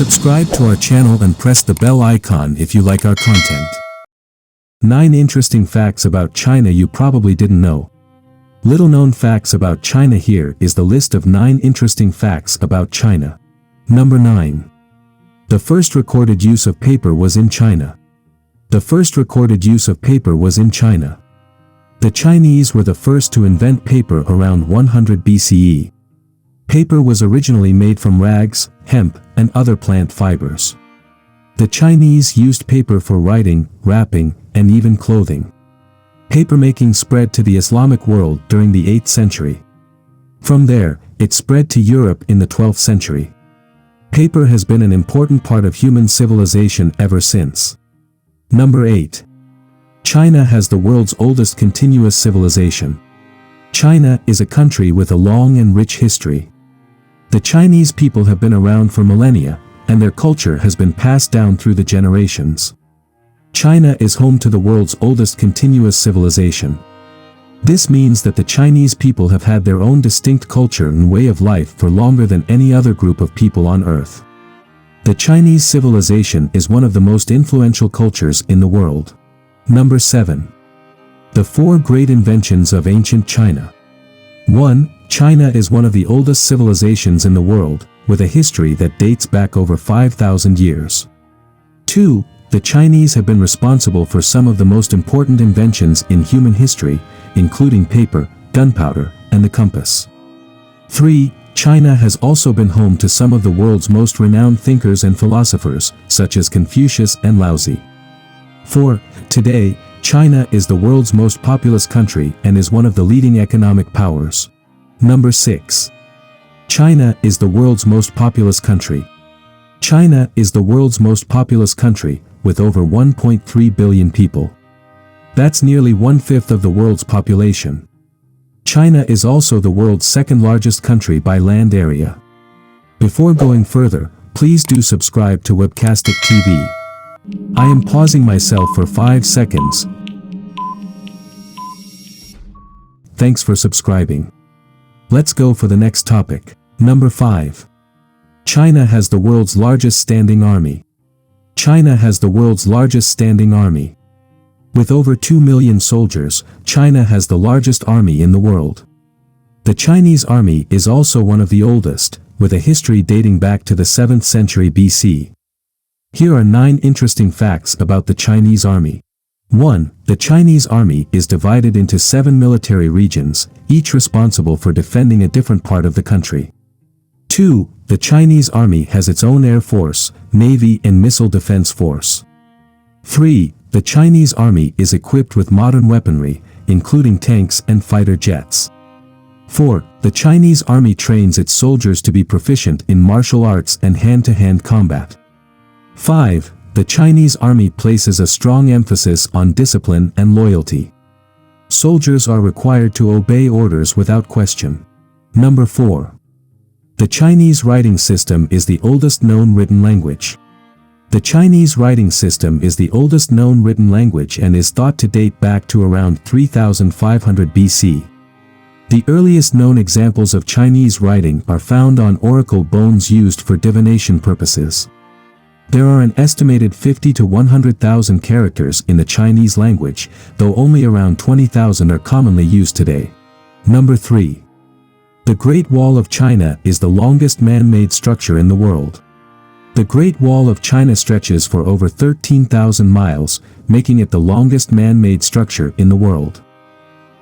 Subscribe to our channel and press the bell icon if you like our content. 9 interesting facts about China you probably didn't know. Little known facts about China. Here is the list of 9 interesting facts about China. Number 9. The first recorded use of paper was in China. The first recorded use of paper was in China. The Chinese were the first to invent paper around 100 BCE. Paper was originally made from rags, hemp, and other plant fibers. The Chinese used paper for writing, wrapping, and even clothing. Papermaking spread to the Islamic world during the 8th century. From there, it spread to Europe in the 12th century. Paper has been an important part of human civilization ever since. Number 8. China has the world's oldest continuous civilization. China is a country with a long and rich history. The Chinese people have been around for millennia, and their culture has been passed down through the generations. China is home to the world's oldest continuous civilization. This means that the Chinese people have had their own distinct culture and way of life for longer than any other group of people on Earth. The Chinese civilization is one of the most influential cultures in the world. Number 7. The 4 great inventions of ancient China. 1. China is one of the oldest civilizations in the world, with a history that dates back over 5,000 years. 2. The Chinese have been responsible for some of the most important inventions in human history, including paper, gunpowder, and the compass. 3. China has also been home to some of the world's most renowned thinkers and philosophers, such as Confucius and Laozi. 4. Today, China is the world's most populous country and is one of the leading economic powers. Number 6. China is the world's most populous country. China is the world's most populous country, with over 1.3 billion people. That's nearly 1/5 of the world's population. China is also the world's second largest country by land area. Before going further, please do subscribe to Webcastic TV. I am pausing myself for 5 seconds. Thanks for subscribing. Let's go for the next topic. Number 5. China has the world's largest standing army. China has the world's largest standing army. With over 2 million soldiers, China has the largest army in the world. The Chinese army is also one of the oldest, with a history dating back to the 7th century BC. Here are 9 interesting facts about the Chinese army. 1. The Chinese army is divided into 7 military regions, each responsible for defending a different part of the country. 2. The Chinese army has its own air force, navy and missile defense force. 3. The Chinese army is equipped with modern weaponry, including tanks and fighter jets. 4. The Chinese army trains its soldiers to be proficient in martial arts and hand-to-hand combat. 5. The Chinese army places a strong emphasis on discipline and loyalty. Soldiers are required to obey orders without question. Number 4. The Chinese writing system is the oldest known written language. The Chinese writing system is the oldest known written language and is thought to date back to around 3500 BC. The earliest known examples of Chinese writing are found on oracle bones used for divination purposes. There are an estimated 50 to 100,000 characters in the Chinese language, though only around 20,000 are commonly used today. Number 3. The Great Wall of China is the longest man-made structure in the world. The Great Wall of China stretches for over 13,000 miles, making it the longest man-made structure in the world.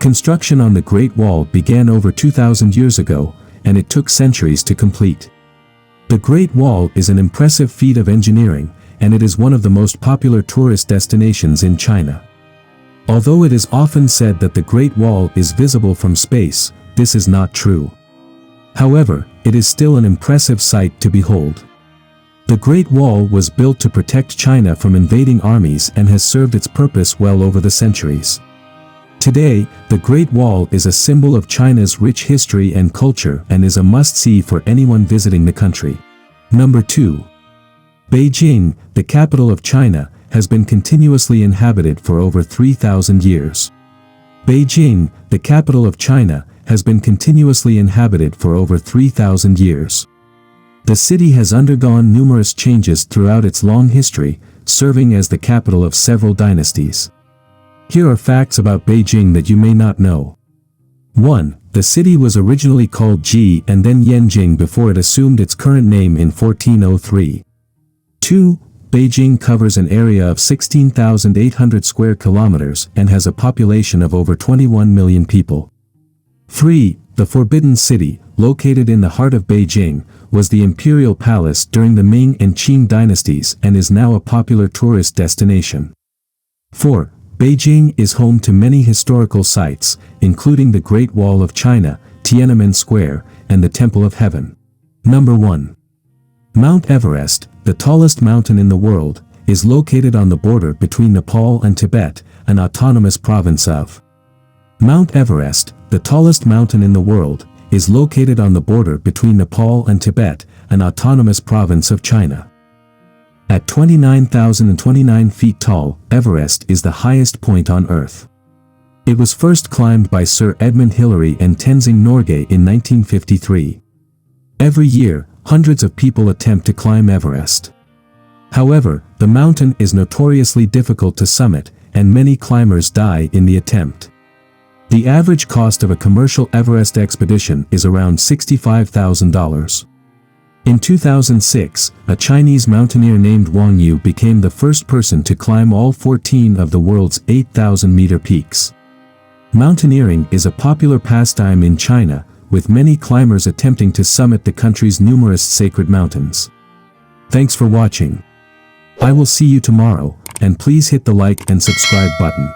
Construction on the Great Wall began over 2,000 years ago, and it took centuries to complete. The Great Wall is an impressive feat of engineering, and it is one of the most popular tourist destinations in China. Although it is often said that the Great Wall is visible from space, this is not true. However, it is still an impressive sight to behold. The Great Wall was built to protect China from invading armies and has served its purpose well over the centuries. Today, the Great Wall is a symbol of China's rich history and culture and is a must-see for anyone visiting the country. Number 2. Beijing, the capital of China, has been continuously inhabited for over 3,000 years. Beijing, the capital of China, has been continuously inhabited for over 3,000 years. The city has undergone numerous changes throughout its long history, serving as the capital of several dynasties. Here are facts about Beijing that you may not know. 1. The city was originally called Ji and then Yanjing before it assumed its current name in 1403. 2. Beijing covers an area of 16,800 square kilometers and has a population of over 21 million people. 3. The Forbidden City, located in the heart of Beijing, was the imperial palace during the Ming and Qing dynasties and is now a popular tourist destination. 4. Beijing is home to many historical sites, including the Great Wall of China, Tiananmen Square, and the Temple of Heaven. Number 1. Mount Everest, the tallest mountain in the world, is located on the border between Nepal and Tibet, an autonomous province of. Mount Everest, the tallest mountain in the world, is located on the border between Nepal and Tibet, an autonomous province of China. At 29,029 feet tall, Everest is the highest point on Earth. It was first climbed by Sir Edmund Hillary and Tenzing Norgay in 1953. Every year, hundreds of people attempt to climb Everest. However, the mountain is notoriously difficult to summit, and many climbers die in the attempt. The average cost of a commercial Everest expedition is around $65,000. In 2006, a Chinese mountaineer named Wang Yu became the first person to climb all 14 of the world's 8,000-meter peaks. Mountaineering is a popular pastime in China, with many climbers attempting to summit the country's numerous sacred mountains. Thanks for watching. I will see you tomorrow, and please hit the like and subscribe button.